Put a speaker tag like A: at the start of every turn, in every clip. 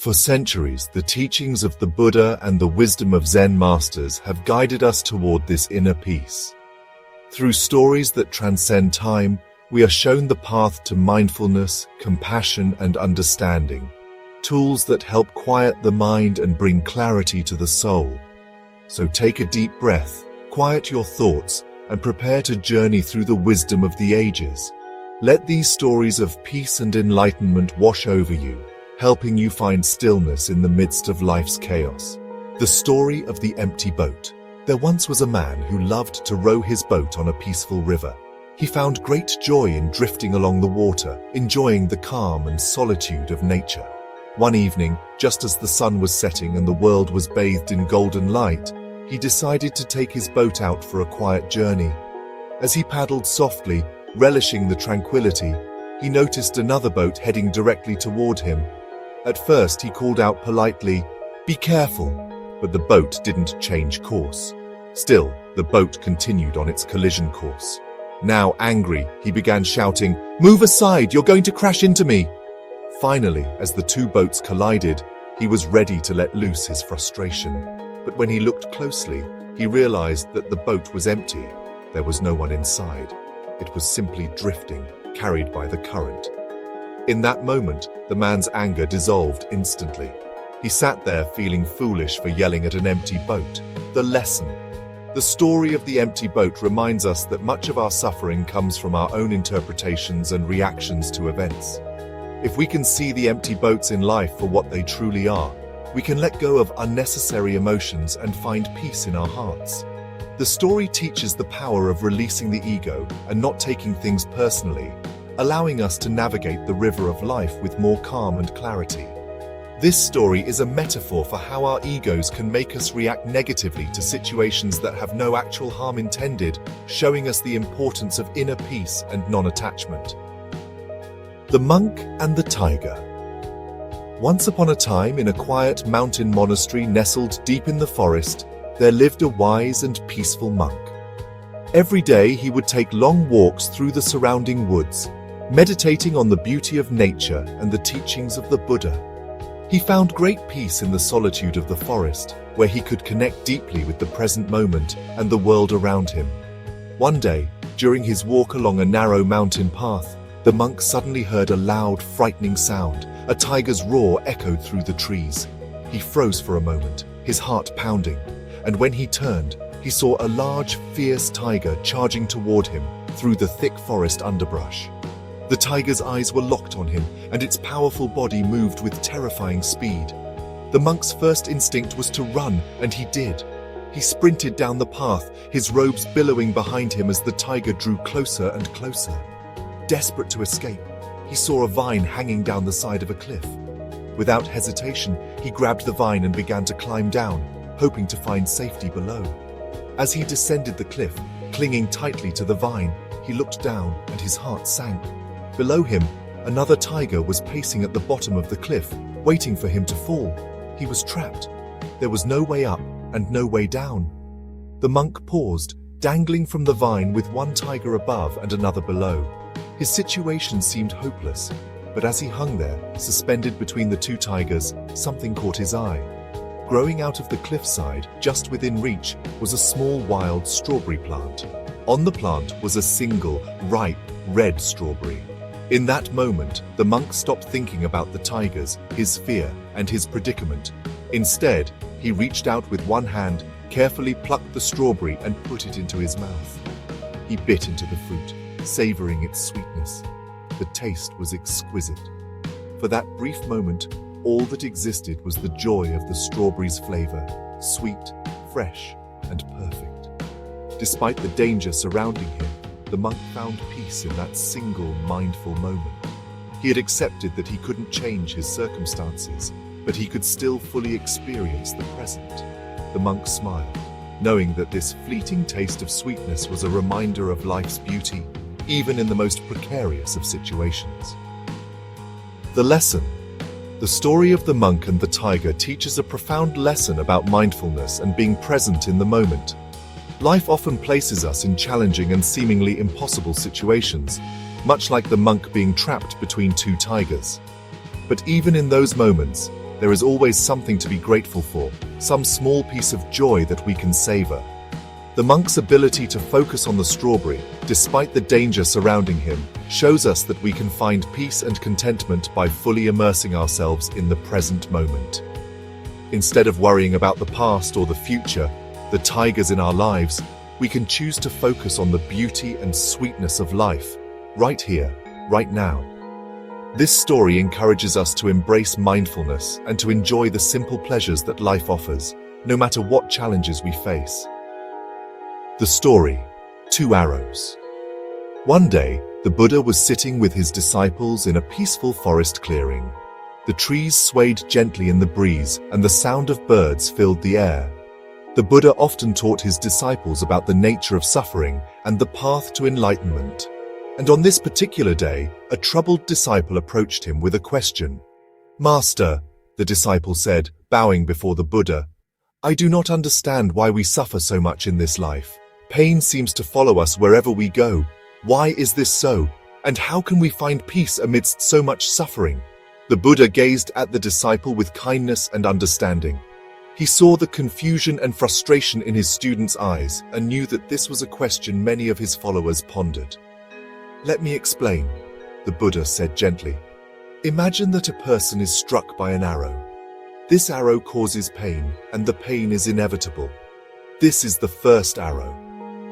A: For centuries, the teachings of the Buddha and the wisdom of Zen masters have guided us toward this inner peace. Through stories that transcend time, we are shown the path to mindfulness, compassion, and understanding, tools that help quiet the mind and bring clarity to the soul. So take a deep breath, quiet your thoughts, and prepare to journey through the wisdom of the ages. Let these stories of peace and enlightenment wash over you, helping you find stillness in the midst of life's chaos. The story of the empty boat. There once was a man who loved to row his boat on a peaceful river. He found great joy in drifting along the water, enjoying the calm and solitude of nature. One evening, just as the sun was setting and the world was bathed in golden light, he decided to take his boat out for a quiet journey. As he paddled softly, relishing the tranquility, he noticed another boat heading directly toward him. At first, he called out politely, "Be careful," but the boat didn't change course. Still, the boat continued on its collision course. Now angry, he began shouting, "Move aside, you're going to crash into me!" Finally, as the two boats collided, he was ready to let loose his frustration. But when he looked closely, he realized that the boat was empty. There was no one inside. It was simply drifting, carried by the current. In that moment, the man's anger dissolved instantly. He sat there feeling foolish for yelling at an empty boat. The lesson. The story of the empty boat reminds us that much of our suffering comes from our own interpretations and reactions to events. If we can see the empty boats in life for what they truly are, we can let go of unnecessary emotions and find peace in our hearts. The story teaches the power of releasing the ego and not taking things personally, allowing us to navigate the river of life with more calm and clarity. This story is a metaphor for how our egos can make us react negatively to situations that have no actual harm intended, showing us the importance of inner peace and non-attachment. The monk and the tiger. Once upon a time, in a quiet mountain monastery nestled deep in the forest, there lived a wise and peaceful monk. Every day he would take long walks through the surrounding woods, meditating on the beauty of nature and the teachings of the Buddha. He found great peace in the solitude of the forest, where he could connect deeply with the present moment and the world around him. One day, during his walk along a narrow mountain path, the monk suddenly heard a loud, frightening sound. A tiger's roar echoed through the trees. He froze for a moment, his heart pounding, and when he turned, he saw a large, fierce tiger charging toward him through the thick forest underbrush. The tiger's eyes were locked on him, and its powerful body moved with terrifying speed. The monk's first instinct was to run, and he did. He sprinted down the path, his robes billowing behind him as the tiger drew closer and closer. Desperate to escape, he saw a vine hanging down the side of a cliff. Without hesitation, he grabbed the vine and began to climb down, hoping to find safety below. As he descended the cliff, clinging tightly to the vine, he looked down and his heart sank. Below him, another tiger was pacing at the bottom of the cliff, waiting for him to fall. He was trapped. There was no way up and no way down. The monk paused, dangling from the vine with one tiger above and another below. His situation seemed hopeless, but as he hung there, suspended between the two tigers, something caught his eye. Growing out of the cliffside, just within reach, was a small wild strawberry plant. On the plant was a single, ripe, red strawberry. In that moment, the monk stopped thinking about the tigers, his fear, and his predicament. Instead, he reached out with one hand, carefully plucked the strawberry and put it into his mouth. He bit into the fruit, savoring its sweetness. The taste was exquisite. For that brief moment, all that existed was the joy of the strawberry's flavor, sweet, fresh, and perfect. Despite the danger surrounding him, the monk found peace in that single mindful moment. He had accepted that he couldn't change his circumstances, but he could still fully experience the present. The monk smiled, knowing that this fleeting taste of sweetness was a reminder of life's beauty, even in the most precarious of situations. The lesson. The story of the monk and the tiger teaches a profound lesson about mindfulness and being present in the moment. Life often places us in challenging and seemingly impossible situations, much like the monk being trapped between two tigers. But even in those moments, there is always something to be grateful for, some small piece of joy that we can savor. The monk's ability to focus on the strawberry, despite the danger surrounding him, shows us that we can find peace and contentment by fully immersing ourselves in the present moment. Instead of worrying about the past or the future, the tigers in our lives, we can choose to focus on the beauty and sweetness of life, right here, right now. This story encourages us to embrace mindfulness and to enjoy the simple pleasures that life offers, no matter what challenges we face. The story, 2 Arrows. One day, the Buddha was sitting with his disciples in a peaceful forest clearing. The trees swayed gently in the breeze, and the sound of birds filled the air. The Buddha often taught his disciples about the nature of suffering and the path to enlightenment. And on this particular day, a troubled disciple approached him with a question. "Master," the disciple said, bowing before the Buddha, "I do not understand why we suffer so much in this life. Pain seems to follow us wherever we go. Why is this so? And how can we find peace amidst so much suffering?" The Buddha gazed at the disciple with kindness and understanding. He saw the confusion and frustration in his student's eyes and knew that this was a question many of his followers pondered. "Let me explain," the Buddha said gently. "Imagine that a person is struck by an arrow. This arrow causes pain, and the pain is inevitable. This is the first arrow."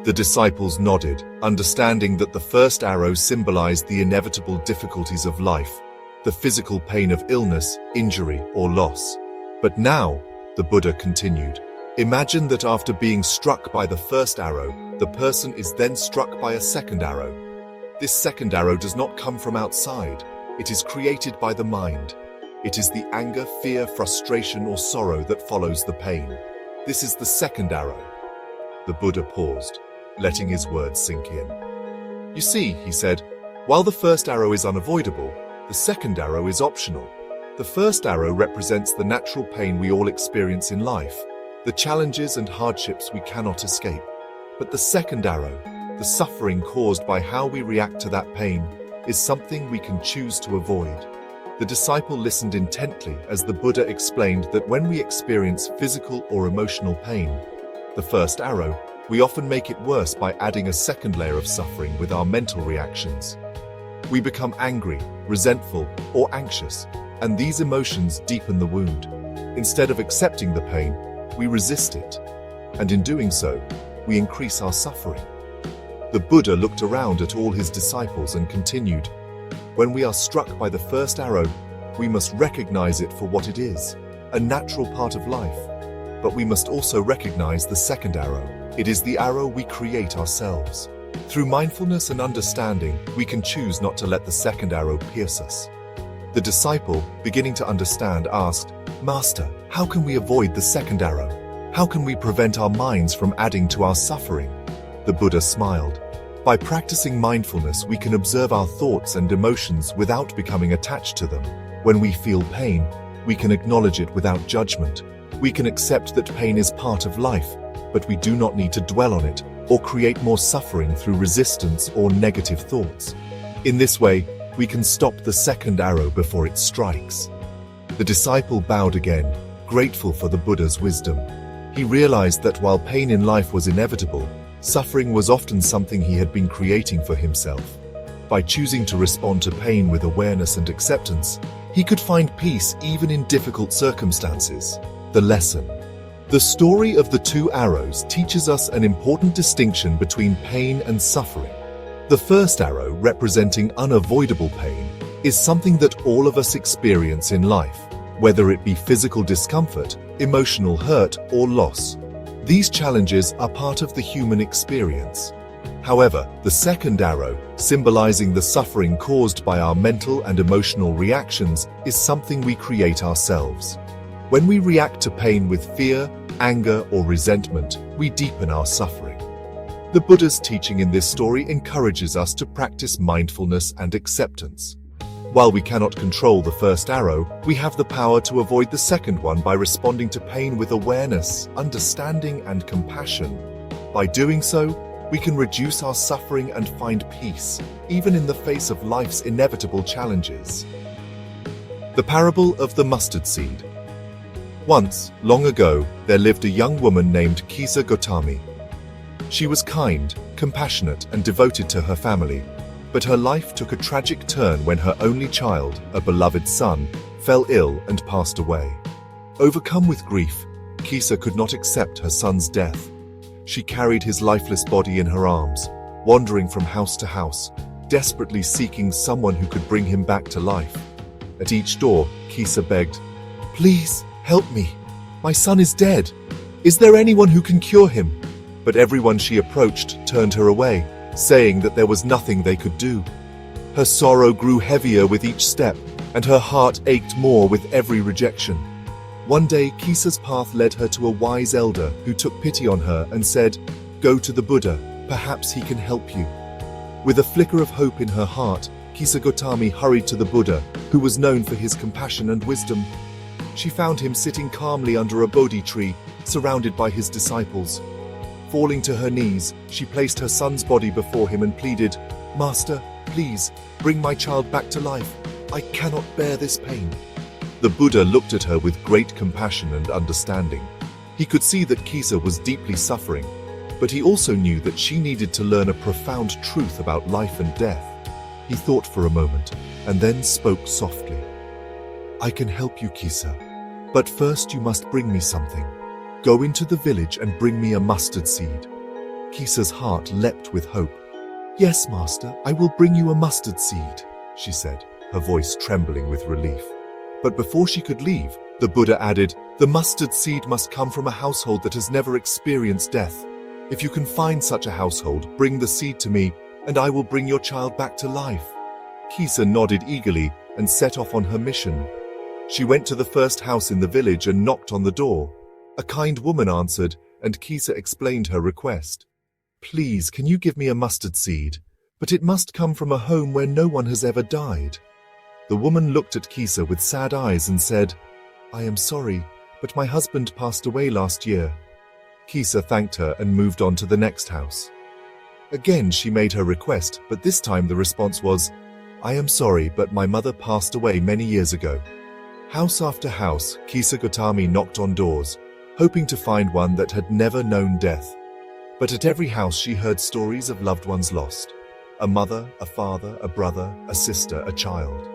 A: The disciples nodded, understanding that the first arrow symbolized the inevitable difficulties of life, the physical pain of illness, injury, or loss. But now, the Buddha continued, imagine that after being struck by the first arrow, the person is then struck by a second arrow. This second arrow does not come from outside. It is created by the mind. It is the anger, fear, frustration, or sorrow that follows the pain. This is the second arrow. The Buddha paused, letting his words sink in. "You see," he said, "while the first arrow is unavoidable, the second arrow is optional. The first arrow represents the natural pain we all experience in life, the challenges and hardships we cannot escape. But the second arrow, the suffering caused by how we react to that pain, is something we can choose to avoid." The disciple listened intently as the Buddha explained that when we experience physical or emotional pain, the first arrow, we often make it worse by adding a second layer of suffering with our mental reactions. We become angry, resentful, or anxious, and these emotions deepen the wound. Instead of accepting the pain, we resist it, and in doing so, we increase our suffering. The Buddha looked around at all his disciples and continued, "When we are struck by the first arrow, we must recognize it for what it is, a natural part of life. But we must also recognize the second arrow. It is the arrow we create ourselves. Through mindfulness and understanding, we can choose not to let the second arrow pierce us." The disciple, beginning to understand, asked, "Master, how can we avoid the second arrow? How can we prevent our minds from adding to our suffering?" The Buddha smiled. "By practicing mindfulness, we can observe our thoughts and emotions without becoming attached to them. When we feel pain, we can acknowledge it without judgment. We can accept that pain is part of life, but we do not need to dwell on it or create more suffering through resistance or negative thoughts. In this way, we can stop the second arrow before it strikes." The disciple bowed again, grateful for the Buddha's wisdom. He realized that while pain in life was inevitable, suffering was often something he had been creating for himself. By choosing to respond to pain with awareness and acceptance, he could find peace even in difficult circumstances. The lesson. The story of the 2 arrows teaches us an important distinction between pain and suffering. The first arrow, representing unavoidable pain, is something that all of us experience in life, whether it be physical discomfort, emotional hurt, or loss. These challenges are part of the human experience. However, the second arrow, symbolizing the suffering caused by our mental and emotional reactions, is something we create ourselves. When we react to pain with fear, anger, or resentment, we deepen our suffering. The Buddha's teaching in this story encourages us to practice mindfulness and acceptance. While we cannot control the first arrow, we have the power to avoid the second one by responding to pain with awareness, understanding, and compassion. By doing so, we can reduce our suffering and find peace, even in the face of life's inevitable challenges. The parable of the mustard seed. Once, long ago, there lived a young woman named Kisa Gautami. She was kind, compassionate, and devoted to her family, but her life took a tragic turn when her only child, a beloved son, fell ill and passed away. Overcome with grief, Kisa could not accept her son's death. She carried his lifeless body in her arms, wandering from house to house, desperately seeking someone who could bring him back to life. At each door, Kisa begged, "Please, help me. My son is dead. Is there anyone who can cure him?" But everyone she approached turned her away, saying that there was nothing they could do. Her sorrow grew heavier with each step, and her heart ached more with every rejection. One day, Kisa's path led her to a wise elder who took pity on her and said, "Go to the Buddha, perhaps he can help you." With a flicker of hope in her heart, Kisa Gautami hurried to the Buddha, who was known for his compassion and wisdom. She found him sitting calmly under a Bodhi tree, surrounded by his disciples. Falling to her knees, she placed her son's body before him and pleaded, "Master, please, bring my child back to life. I cannot bear this pain." The Buddha looked at her with great compassion and understanding. He could see that Kisa was deeply suffering, but he also knew that she needed to learn a profound truth about life and death. He thought for a moment, and then spoke softly. "I can help you, Kisa, but first you must bring me something. Go into the village and bring me a mustard seed." Kisa's heart leapt with hope. "Yes, master, I will bring you a mustard seed," she said, her voice trembling with relief. But before she could leave, the Buddha added, "The mustard seed must come from a household that has never experienced death. If you can find such a household, bring the seed to me, and I will bring your child back to life." Kisa nodded eagerly and set off on her mission. She went to the first house in the village and knocked on the door. A kind woman answered, and Kisa explained her request. "Please, can you give me a mustard seed? But it must come from a home where no one has ever died." The woman looked at Kisa with sad eyes and said, "I am sorry, but my husband passed away last year." Kisa thanked her and moved on to the next house. Again, she made her request, but this time the response was, "I am sorry, but my mother passed away many years ago." House after house, Kisa Gautami knocked on doors, hoping to find one that had never known death. But at every house she heard stories of loved ones lost. A mother, a father, a brother, a sister, a child.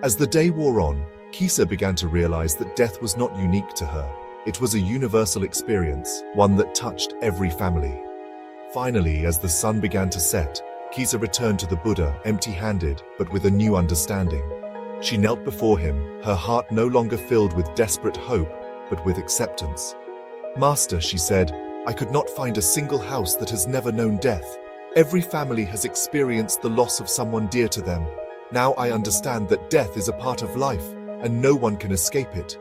A: As the day wore on, Kisa began to realize that death was not unique to her. It was a universal experience, one that touched every family. Finally, as the sun began to set, Kisa returned to the Buddha, empty-handed, but with a new understanding. She knelt before him, her heart no longer filled with desperate hope, but with acceptance. "Master," she said, "I could not find a single house that has never known death. Every family has experienced the loss of someone dear to them. Now I understand that death is a part of life, and no one can escape it."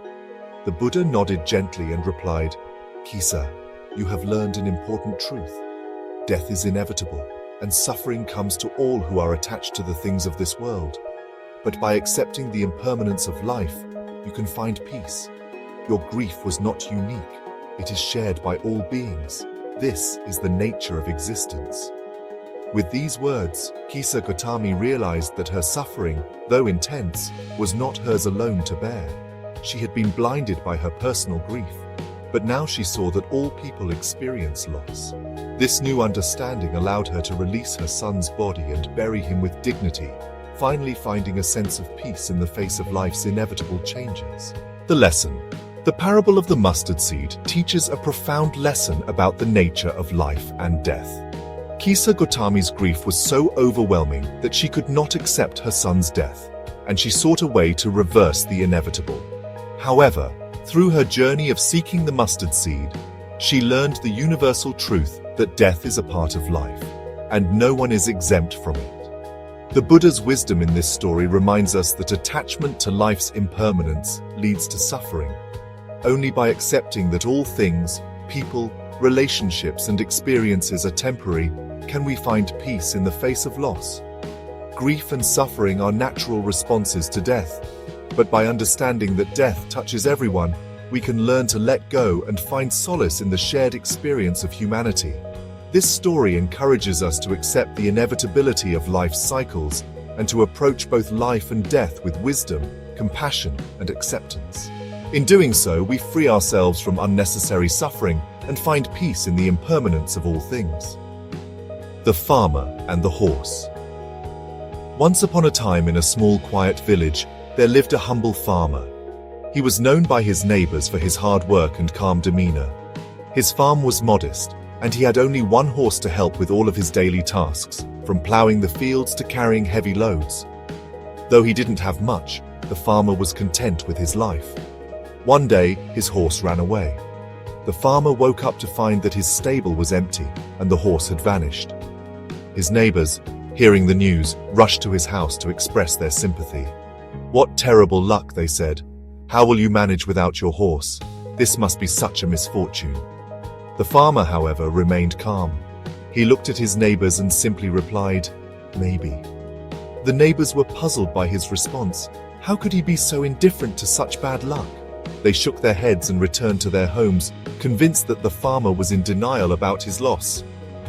A: The Buddha nodded gently and replied, "Kisa, you have learned an important truth. Death is inevitable, and suffering comes to all who are attached to the things of this world. But by accepting the impermanence of life, you can find peace. Your grief was not unique. It is shared by all beings. This is the nature of existence." With these words, Kisa Gautami realized that her suffering, though intense, was not hers alone to bear. She had been blinded by her personal grief, but now she saw that all people experience loss. This new understanding allowed her to release her son's body and bury him with dignity, finally finding a sense of peace in the face of life's inevitable changes. The lesson. The parable of the mustard seed teaches a profound lesson about the nature of life and death. Kisa Gautami's grief was so overwhelming that she could not accept her son's death, and she sought a way to reverse the inevitable. However, through her journey of seeking the mustard seed, she learned the universal truth that death is a part of life, and no one is exempt from it. The Buddha's wisdom in this story reminds us that attachment to life's impermanence leads to suffering. Only by accepting that all things, people, relationships, and experiences are temporary can we find peace in the face of loss. Grief and suffering are natural responses to death, but by understanding that death touches everyone, we can learn to let go and find solace in the shared experience of humanity. This story encourages us to accept the inevitability of life's cycles and to approach both life and death with wisdom, compassion, and acceptance. In doing so, we free ourselves from unnecessary suffering and find peace in the impermanence of all things. The Farmer and the Horse. Once upon a time in a small quiet village, there lived a humble farmer. He was known by his neighbors for his hard work and calm demeanor. His farm was modest, and he had only one horse to help with all of his daily tasks, from plowing the fields to carrying heavy loads. Though he didn't have much, the farmer was content with his life. One day, his horse ran away. The farmer woke up to find that his stable was empty and the horse had vanished. His neighbors, hearing the news, rushed to his house to express their sympathy. "What terrible luck," they said. "How will you manage without your horse? This must be such a misfortune." The farmer, however, remained calm. He looked at his neighbors and simply replied, "Maybe." The neighbors were puzzled by his response. How could he be so indifferent to such bad luck? They shook their heads and returned to their homes, convinced that the farmer was in denial about his loss.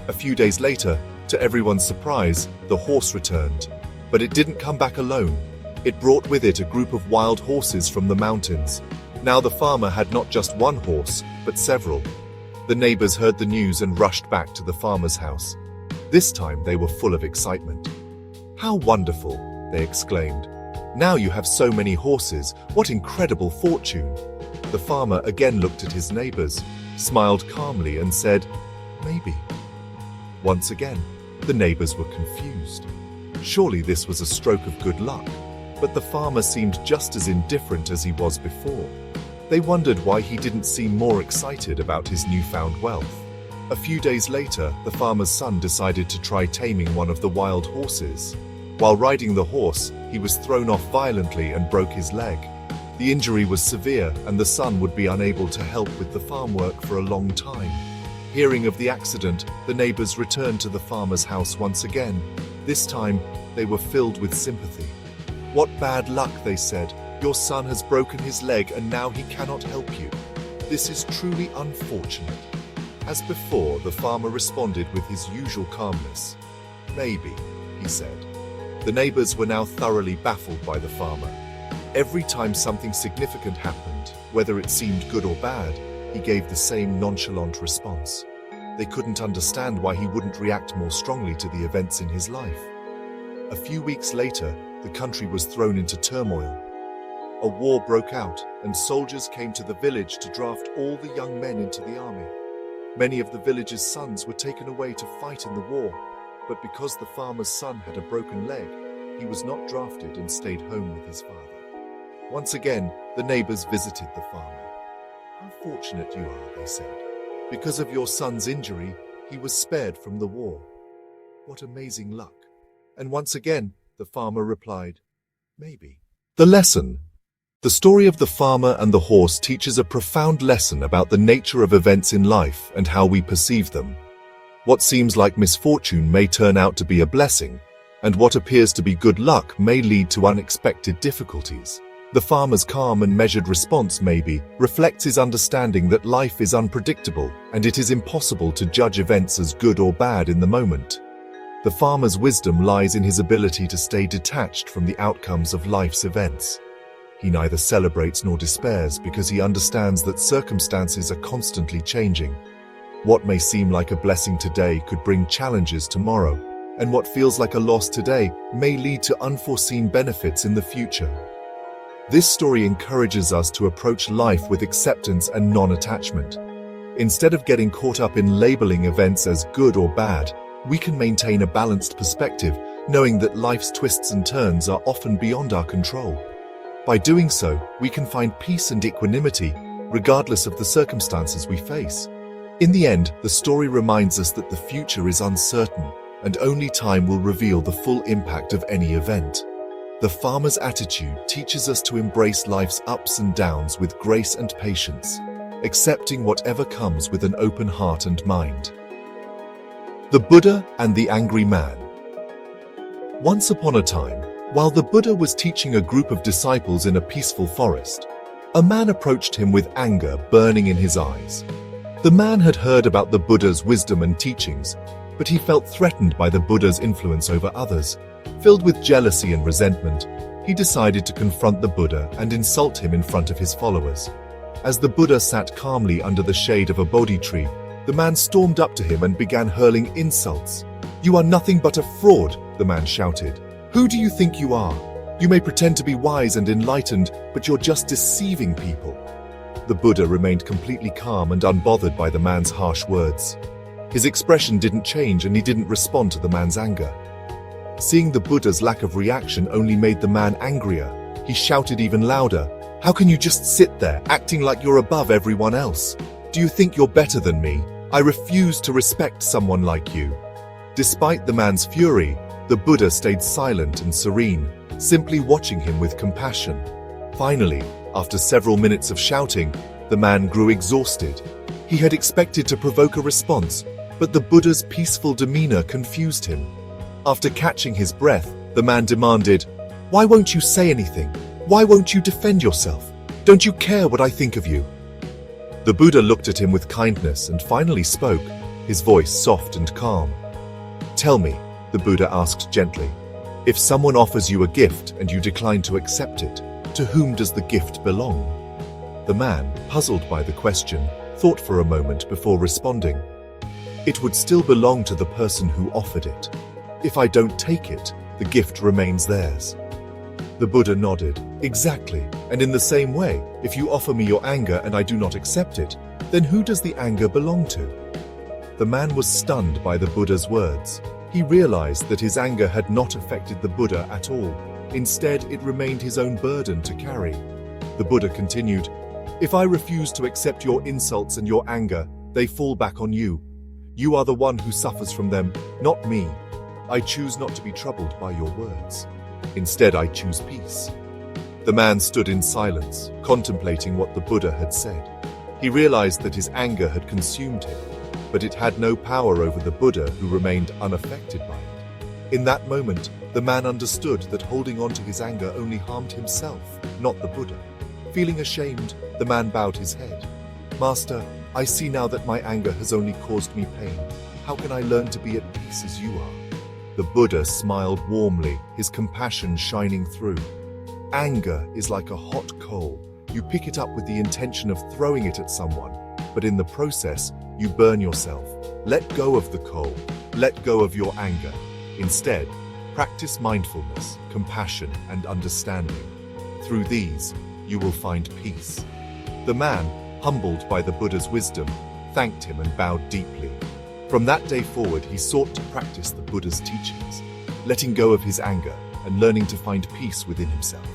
A: A few days later, to everyone's surprise, the horse returned. But it didn't come back alone. It brought with it a group of wild horses from the mountains. Now the farmer had not just one horse, but several. The neighbors heard the news and rushed back to the farmer's house. This time they were full of excitement. "How wonderful!" they exclaimed. "Now you have so many horses. What incredible fortune!" The farmer again looked at his neighbors, smiled calmly and said, "Maybe." Once again, the neighbors were confused. Surely this was a stroke of good luck, but the farmer seemed just as indifferent as he was before. They wondered why he didn't seem more excited about his newfound wealth. A few days later, the farmer's son decided to try taming one of the wild horses. While riding the horse, he was thrown off violently and broke his leg. The injury was severe, and the son would be unable to help with the farm work for a long time. Hearing of the accident, the neighbors returned to the farmer's house once again. This time, they were filled with sympathy. "What bad luck," they said. "Your son has broken his leg and now he cannot help you. This is truly unfortunate." As before, the farmer responded with his usual calmness. "Maybe," he said. The neighbors were now thoroughly baffled by the farmer. Every time something significant happened, whether it seemed good or bad, he gave the same nonchalant response. They couldn't understand why he wouldn't react more strongly to the events in his life. A few weeks later, the country was thrown into turmoil. A war broke out, and soldiers came to the village to draft all the young men into the army. Many of the village's sons were taken away to fight in the war, but because the farmer's son had a broken leg, he was not drafted and stayed home with his father. Once again, the neighbors visited the farmer. "How fortunate you are," they said. "Because of your son's injury, he was spared from the war. What amazing luck." And once again, the farmer replied, "Maybe." The lesson. The story of the farmer and the horse teaches a profound lesson about the nature of events in life and how we perceive them. What seems like misfortune may turn out to be a blessing, and what appears to be good luck may lead to unexpected difficulties. The farmer's calm and measured response maybe reflects his understanding that life is unpredictable and it is impossible to judge events as good or bad in the moment. The farmer's wisdom lies in his ability to stay detached from the outcomes of life's events. He neither celebrates nor despairs because he understands that circumstances are constantly changing. What may seem like a blessing today could bring challenges tomorrow, and what feels like a loss today may lead to unforeseen benefits in the future. This story encourages us to approach life with acceptance and non-attachment. Instead of getting caught up in labeling events as good or bad, we can maintain a balanced perspective, knowing that life's twists and turns are often beyond our control. By doing so, we can find peace and equanimity, regardless of the circumstances we face. In the end, the story reminds us that the future is uncertain, and only time will reveal the full impact of any event. The farmer's attitude teaches us to embrace life's ups and downs with grace and patience, accepting whatever comes with an open heart and mind. The Buddha and the Angry Man. Once upon a time, while the Buddha was teaching a group of disciples in a peaceful forest, a man approached him with anger burning in his eyes. The man had heard about the Buddha's wisdom and teachings, but he felt threatened by the Buddha's influence over others. Filled with jealousy and resentment, he decided to confront the Buddha and insult him in front of his followers. As the Buddha sat calmly under the shade of a Bodhi tree, the man stormed up to him and began hurling insults. "You are nothing but a fraud," the man shouted. "Who do you think you are? You may pretend to be wise and enlightened, but you're just deceiving people." The Buddha remained completely calm and unbothered by the man's harsh words. His expression didn't change and he didn't respond to the man's anger. Seeing the Buddha's lack of reaction only made the man angrier. He shouted even louder, "How can you just sit there, acting like you're above everyone else? Do you think you're better than me? I refuse to respect someone like you." Despite the man's fury, the Buddha stayed silent and serene, simply watching him with compassion. Finally, after several minutes of shouting, the man grew exhausted. He had expected to provoke a response, but the Buddha's peaceful demeanor confused him. After catching his breath, the man demanded, "Why won't you say anything? Why won't you defend yourself? Don't you care what I think of you?" The Buddha looked at him with kindness and finally spoke, his voice soft and calm. "Tell me," the Buddha asked gently, "if someone offers you a gift and you decline to accept it, to whom does the gift belong?" The man, puzzled by the question, thought for a moment before responding. "It would still belong to the person who offered it. If I don't take it, the gift remains theirs." The Buddha nodded. "Exactly. And in the same way, if you offer me your anger and I do not accept it, then who does the anger belong to?" The man was stunned by the Buddha's words. He realized that his anger had not affected the Buddha at all. Instead, it remained his own burden to carry. The Buddha continued, "If I refuse to accept your insults and your anger, they fall back on you. You are the one who suffers from them, not me. I choose not to be troubled by your words. Instead, I choose peace." The man stood in silence, contemplating what the Buddha had said. He realized that his anger had consumed him, but it had no power over the Buddha, who remained unaffected by it. In that moment, the man understood that holding on to his anger only harmed himself, not the Buddha. Feeling ashamed, the man bowed his head. "Master, I see now that my anger has only caused me pain. How can I learn to be at peace as you are?" The Buddha smiled warmly, his compassion shining through. "Anger is like a hot coal. You pick it up with the intention of throwing it at someone, but in the process, you burn yourself. Let go of the coal. Let go of your anger. Instead, practice mindfulness, compassion, and understanding. Through these, you will find peace." The man, humbled by the Buddha's wisdom, thanked him and bowed deeply. From that day forward, he sought to practice the Buddha's teachings, letting go of his anger and learning to find peace within himself.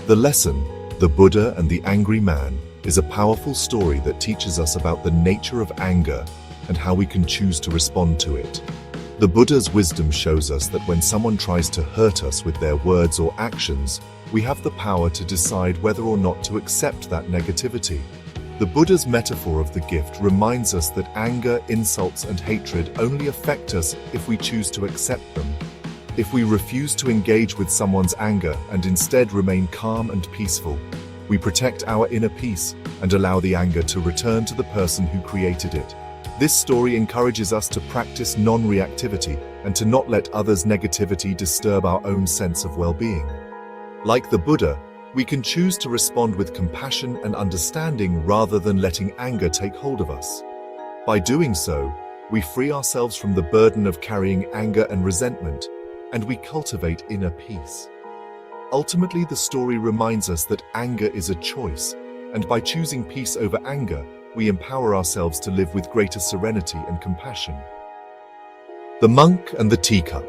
A: The lesson, The Buddha and the Angry Man, is a powerful story that teaches us about the nature of anger and how we can choose to respond to it. The Buddha's wisdom shows us that when someone tries to hurt us with their words or actions, we have the power to decide whether or not to accept that negativity. The Buddha's metaphor of the gift reminds us that anger, insults, and hatred only affect us if we choose to accept them. If we refuse to engage with someone's anger and instead remain calm and peaceful, we protect our inner peace and allow the anger to return to the person who created it. This story encourages us to practice non-reactivity and to not let others' negativity disturb our own sense of well-being. Like the Buddha, we can choose to respond with compassion and understanding rather than letting anger take hold of us. By doing so, we free ourselves from the burden of carrying anger and resentment, and we cultivate inner peace. Ultimately, the story reminds us that anger is a choice, and by choosing peace over anger, we empower ourselves to live with greater serenity and compassion. The Monk and the Teacup.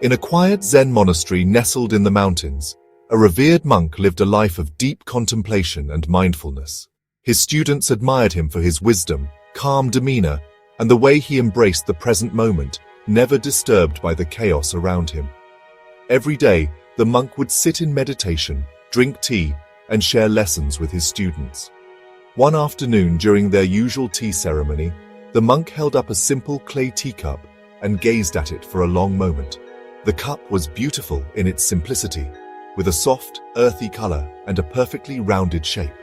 A: In a quiet Zen monastery nestled in the mountains, a revered monk lived a life of deep contemplation and mindfulness. His students admired him for his wisdom, calm demeanor, and the way he embraced the present moment, never disturbed by the chaos around him. Every day, the monk would sit in meditation, drink tea, and share lessons with his students. One afternoon during their usual tea ceremony, the monk held up a simple clay teacup and gazed at it for a long moment. The cup was beautiful in its simplicity, with a soft, earthy color and a perfectly rounded shape.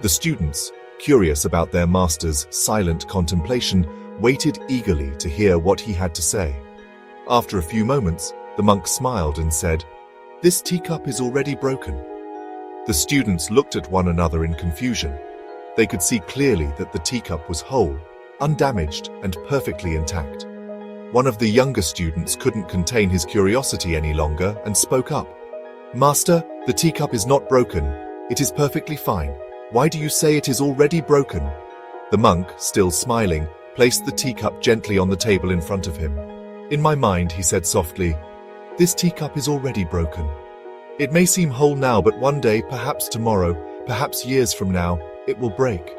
A: The students, curious about their master's silent contemplation, waited eagerly to hear what he had to say. After a few moments, the monk smiled and said, This teacup is already broken." The students looked at one another in confusion. They could see clearly that the teacup was whole, undamaged, and perfectly intact. One of the younger students couldn't contain his curiosity any longer and spoke up. "Master, the teacup is not broken. It is perfectly fine. Why do you say it is already broken?" The monk, still smiling, placed the teacup gently on the table in front of him. "In my mind," he said softly, "this teacup is already broken. It may seem whole now, but one day, perhaps tomorrow, perhaps years from now, it will break.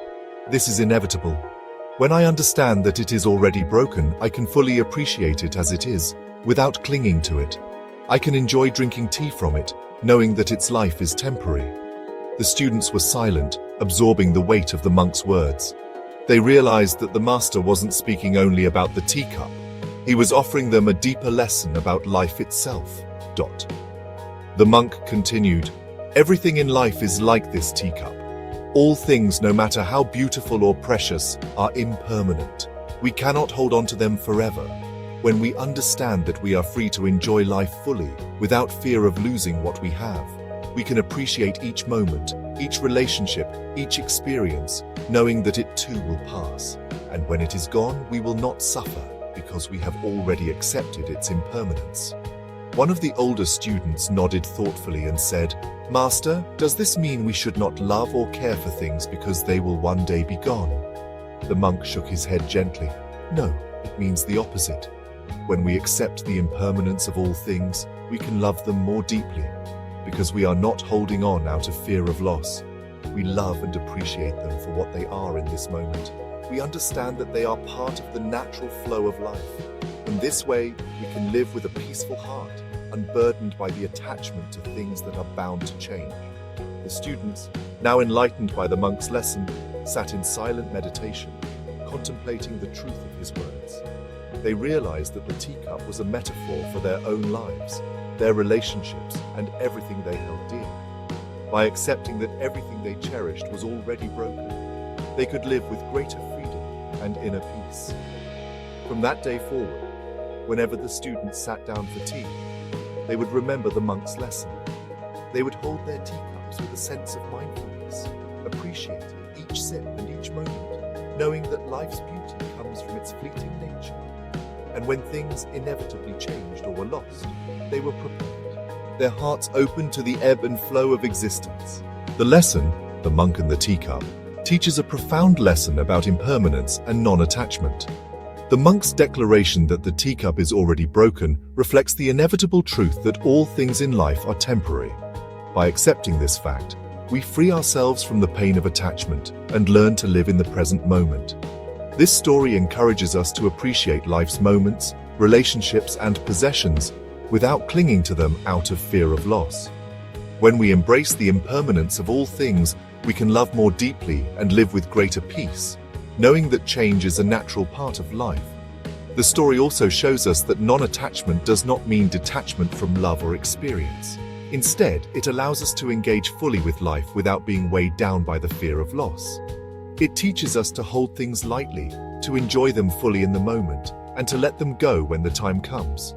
A: This is inevitable. When I understand that it is already broken, I can fully appreciate it as it is, without clinging to it. I can enjoy drinking tea from it, knowing that its life is temporary." The students were silent, absorbing the weight of the monk's words. They realized that the master wasn't speaking only about the teacup. He was offering them a deeper lesson about life itself. The monk continued, "Everything in life is like this teacup. All things, no matter how beautiful or precious, are impermanent. We cannot hold on to them forever. When we understand that we are free to enjoy life fully, without fear of losing what we have, we can appreciate each moment, each relationship, each experience, knowing that it too will pass. And when it is gone, we will not suffer, because we have already accepted its impermanence." One of the older students nodded thoughtfully and said, "Master, does this mean we should not love or care for things because they will one day be gone?" The monk shook his head gently. "No, it means the opposite. When we accept the impermanence of all things, we can love them more deeply, because we are not holding on out of fear of loss. We love and appreciate them for what they are in this moment. We understand that they are part of the natural flow of life. In this way, we can live with a peaceful heart, unburdened by the attachment to things that are bound to change." The students, now enlightened by the monk's lesson, sat in silent meditation, contemplating the truth of his words. They realized that the teacup was a metaphor for their own lives, their relationships, and everything they held dear. By accepting that everything they cherished was already broken, they could live with greater freedom and inner peace. From that day forward, whenever the students sat down for tea, they would remember the monk's lesson. They would hold their teacups with a sense of mindfulness, appreciating each sip and each moment, knowing that life's beauty comes from its fleeting nature. And when things inevitably changed or were lost, they were prepared, their hearts open to the ebb and flow of existence. The lesson, The Monk and the Teacup, teaches a profound lesson about impermanence and non-attachment. The monk's declaration that the teacup is already broken reflects the inevitable truth that all things in life are temporary. By accepting this fact, we free ourselves from the pain of attachment and learn to live in the present moment. This story encourages us to appreciate life's moments, relationships, and possessions without clinging to them out of fear of loss. When we embrace the impermanence of all things, we can love more deeply and live with greater peace, knowing that change is a natural part of life. The story also shows us that non-attachment does not mean detachment from love or experience. Instead, it allows us to engage fully with life without being weighed down by the fear of loss. It teaches us to hold things lightly, to enjoy them fully in the moment, and to let them go when the time comes.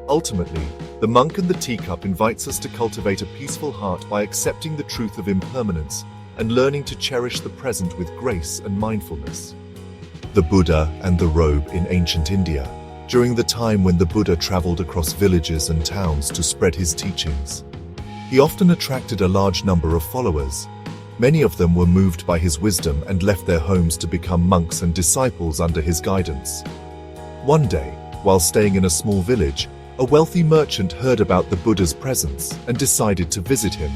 A: Ultimately, The Monk and the Teacup invites us to cultivate a peaceful heart by accepting the truth of impermanence and learning to cherish the present with grace and mindfulness. The Buddha and the Robe in ancient India. During the time when the Buddha traveled across villages and towns to spread his teachings, he often attracted a large number of followers. Many of them were moved by his wisdom and left their homes to become monks and disciples under his guidance. One day, while staying in a small village, a wealthy merchant heard about the Buddha's presence and decided to visit him.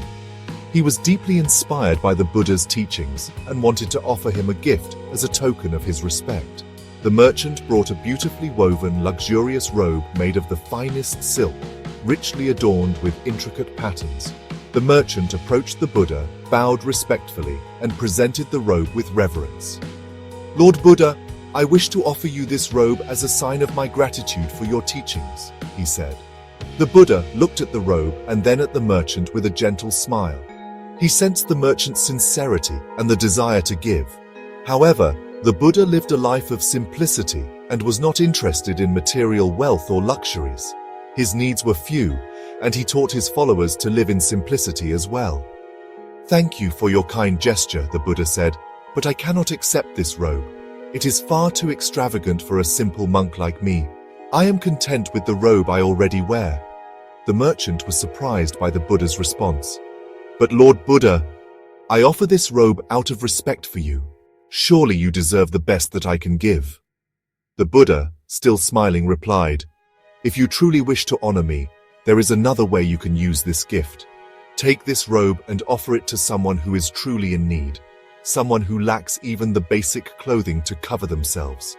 A: He was deeply inspired by the Buddha's teachings and wanted to offer him a gift as a token of his respect. The merchant brought a beautifully woven, luxurious robe made of the finest silk, richly adorned with intricate patterns. The merchant approached the Buddha, bowed respectfully, and presented the robe with reverence. "Lord Buddha, I wish to offer you this robe as a sign of my gratitude for your teachings," he said. The Buddha looked at the robe and then at the merchant with a gentle smile. He sensed the merchant's sincerity and the desire to give. However, the Buddha lived a life of simplicity and was not interested in material wealth or luxuries. His needs were few, and he taught his followers to live in simplicity as well. "Thank you for your kind gesture," the Buddha said, "but I cannot accept this robe. It is far too extravagant for a simple monk like me. I am content with the robe I already wear." The merchant was surprised by the Buddha's response. "But Lord Buddha, I offer this robe out of respect for you. Surely you deserve the best that I can give." The Buddha, still smiling, replied, "If you truly wish to honor me, there is another way you can use this gift. Take this robe and offer it to someone who is truly in need, someone who lacks even the basic clothing to cover themselves.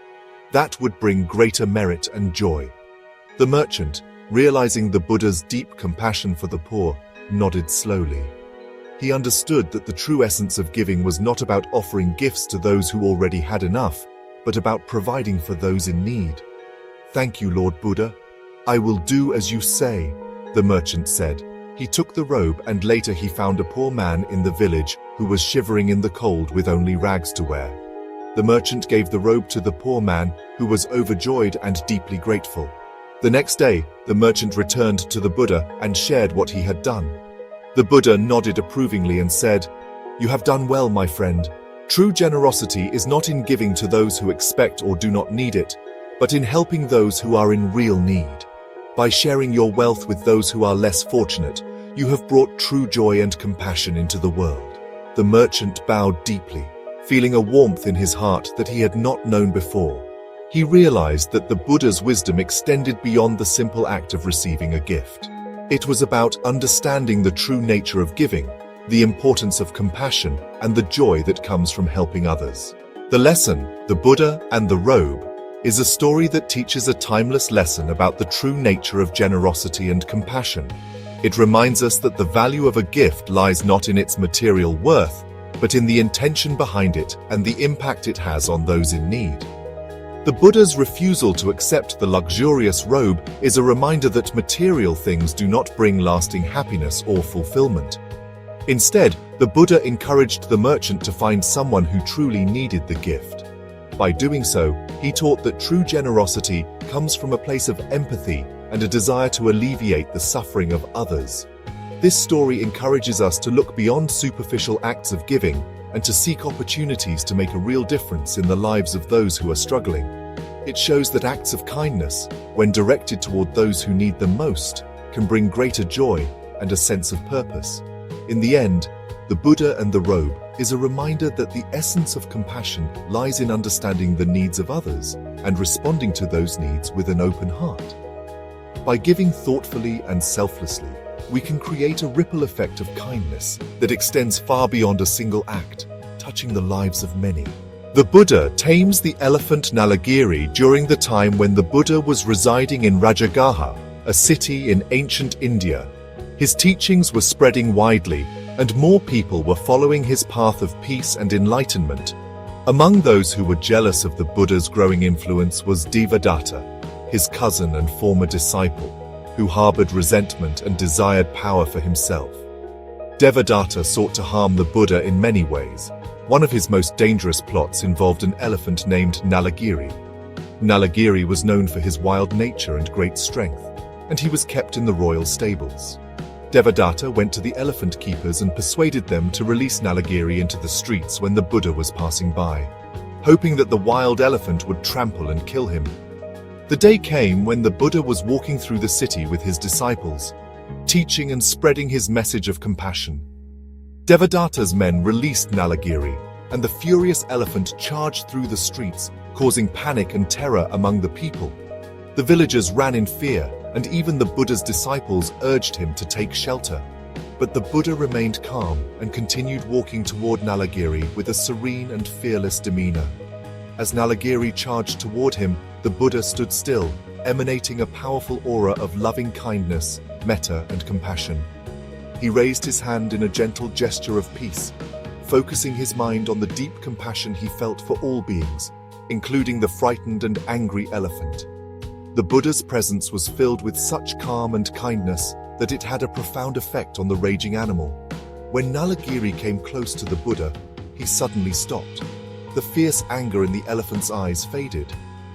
A: That would bring greater merit and joy." The merchant, realizing the Buddha's deep compassion for the poor, nodded slowly. He understood that the true essence of giving was not about offering gifts to those who already had enough, but about providing for those in need. "Thank you, Lord Buddha. I will do as you say," the merchant said. He took the robe, and later he found a poor man in the village who was shivering in the cold with only rags to wear. The merchant gave the robe to the poor man, who was overjoyed and deeply grateful. The next day, the merchant returned to the Buddha and shared what he had done. The Buddha nodded approvingly and said, "You have done well, my friend. True generosity is not in giving to those who expect or do not need it, but in helping those who are in real need. By sharing your wealth with those who are less fortunate, you have brought true joy and compassion into the world." The merchant bowed deeply, feeling a warmth in his heart that he had not known before. He realized that the Buddha's wisdom extended beyond the simple act of receiving a gift. It was about understanding the true nature of giving, the importance of compassion, and the joy that comes from helping others. The lesson, The Buddha and the Robe, is a story that teaches a timeless lesson about the true nature of generosity and compassion. It reminds us that the value of a gift lies not in its material worth, but in the intention behind it and the impact it has on those in need. The Buddha's refusal to accept the luxurious robe is a reminder that material things do not bring lasting happiness or fulfillment. Instead, the Buddha encouraged the merchant to find someone who truly needed the gift. By doing so, he taught that true generosity comes from a place of empathy and a desire to alleviate the suffering of others. This story encourages us to look beyond superficial acts of giving and to seek opportunities to make a real difference in the lives of those who are struggling. It shows that acts of kindness, when directed toward those who need them most, can bring greater joy and a sense of purpose. In the end, the Buddha and the Robe is a reminder that the essence of compassion lies in understanding the needs of others and responding to those needs with an open heart. By giving thoughtfully and selflessly, we can create a ripple effect of kindness that extends far beyond a single act, touching the lives of many. The Buddha tames the elephant Nalagiri during the time when the Buddha was residing in Rajagaha, a city in ancient India. His teachings were spreading widely, and more people were following his path of peace and enlightenment. Among those who were jealous of the Buddha's growing influence was TheBuddha, his cousin and former disciple, who harbored resentment and desired power for himself. TheBuddha sought to harm the Buddha in many ways. One of his most dangerous plots involved an elephant named Nalagiri. Nalagiri was known for his wild nature and great strength, and he was kept in the royal stables. TheBuddha went to the elephant keepers and persuaded them to release Nalagiri into the streets when the Buddha was passing by, hoping that the wild elephant would trample and kill him. The day came when the Buddha was walking through the city with his disciples, teaching and spreading his message of compassion. TheBuddha's men released Nalagiri, and the furious elephant charged through the streets, causing panic and terror among the people. The villagers ran in fear, and even the Buddha's disciples urged him to take shelter. But the Buddha remained calm and continued walking toward Nalagiri with a serene and fearless demeanor. As Nalagiri charged toward him, the Buddha stood still, emanating a powerful aura of loving kindness, metta, and compassion. He raised his hand in a gentle gesture of peace, focusing his mind on the deep compassion he felt for all beings, including the frightened and angry elephant. The Buddha's presence was filled with such calm and kindness that it had a profound effect on the raging animal. When Nalagiri came close to the Buddha, he suddenly stopped. The fierce anger in the elephant's eyes faded,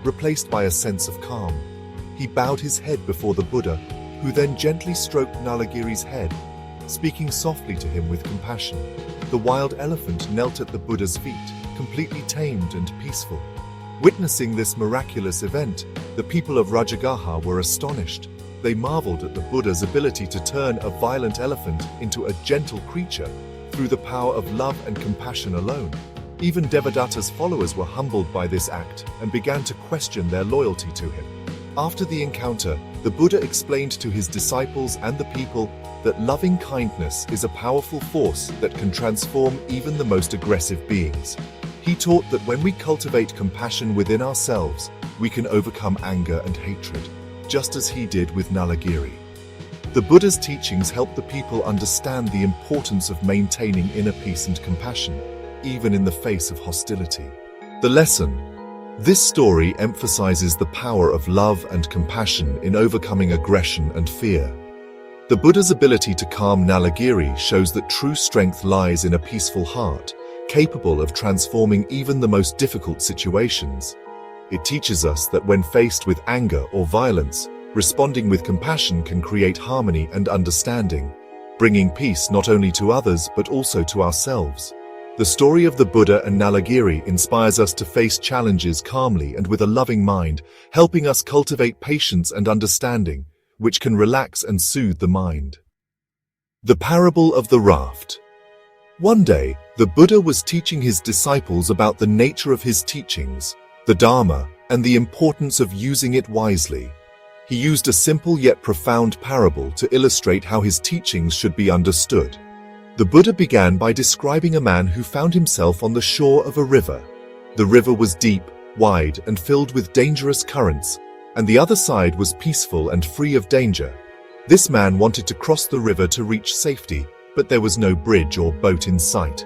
A: replaced by a sense of calm. He bowed his head before the Buddha, who then gently stroked Nalagiri's head, speaking softly to him with compassion. The wild elephant knelt at the Buddha's feet, completely tamed and peaceful. Witnessing this miraculous event, the people of Rajagaha were astonished. They marveled at the Buddha's ability to turn a violent elephant into a gentle creature through the power of love and compassion alone. Even Devadatta's followers were humbled by this act and began to question their loyalty to him. After the encounter, the Buddha explained to his disciples and the people that loving kindness is a powerful force that can transform even the most aggressive beings. He taught that when we cultivate compassion within ourselves, we can overcome anger and hatred, just as he did with Nalagiri. The Buddha's teachings help the people understand the importance of maintaining inner peace and compassion, even in the face of hostility. The lesson: this story emphasizes the power of love and compassion in overcoming aggression and fear. The Buddha's ability to calm Nalagiri shows that true strength lies in a peaceful heart, capable of transforming even the most difficult situations. It teaches us that when faced with anger or violence, responding with compassion can create harmony and understanding, bringing peace not only to others but also to ourselves. The story of the Buddha and Nalagiri inspires us to face challenges calmly and with a loving mind, helping us cultivate patience and understanding, which can relax and soothe the mind. The parable of the raft. One day, the Buddha was teaching his disciples about the nature of his teachings, the Dharma, and the importance of using it wisely. He used a simple yet profound parable to illustrate how his teachings should be understood. The Buddha began by describing a man who found himself on the shore of a river. The river was deep, wide, and filled with dangerous currents, and the other side was peaceful and free of danger. This man wanted to cross the river to reach safety, but there was no bridge or boat in sight.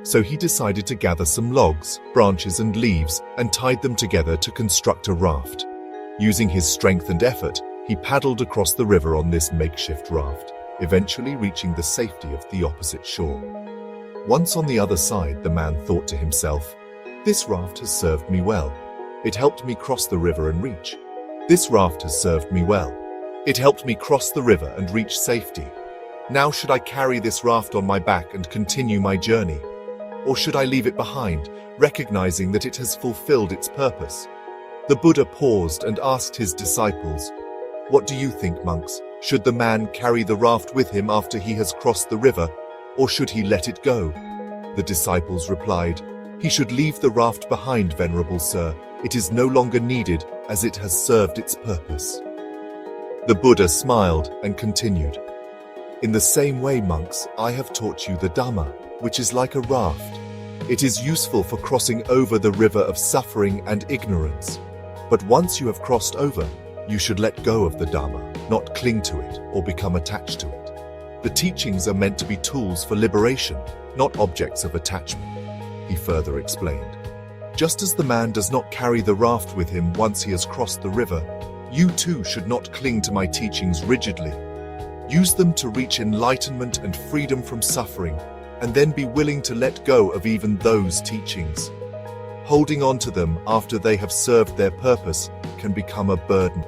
A: So he decided to gather some logs, branches, and leaves and tied them together to construct a raft. Using his strength and effort, he paddled across the river on this makeshift raft, eventually reaching the safety of the opposite shore. Once on the other side, the man thought to himself, "This raft has served me well. It helped me cross the river and reach. This raft has served me well. It helped me cross the river and reach safety. Now should I carry this raft on my back and continue my journey? Or should I leave it behind, recognizing that it has fulfilled its purpose?" The Buddha paused and asked his disciples, "What do you think, monks? Should the man carry the raft with him after he has crossed the river, or should he let it go?" The disciples replied, "He should leave the raft behind, Venerable Sir. It is no longer needed, as it has served its purpose." The Buddha smiled and continued, "In the same way, monks, I have taught you the Dhamma, which is like a raft. It is useful for crossing over the river of suffering and ignorance. But once you have crossed over, you should let go of the Dhamma, not cling to it or become attached to it. The teachings are meant to be tools for liberation, not objects of attachment," he further explained. "Just as the man does not carry the raft with him once he has crossed the river, you too should not cling to my teachings rigidly. Use them to reach enlightenment and freedom from suffering, and then be willing to let go of even those teachings. Holding on to them after they have served their purpose can become a burden."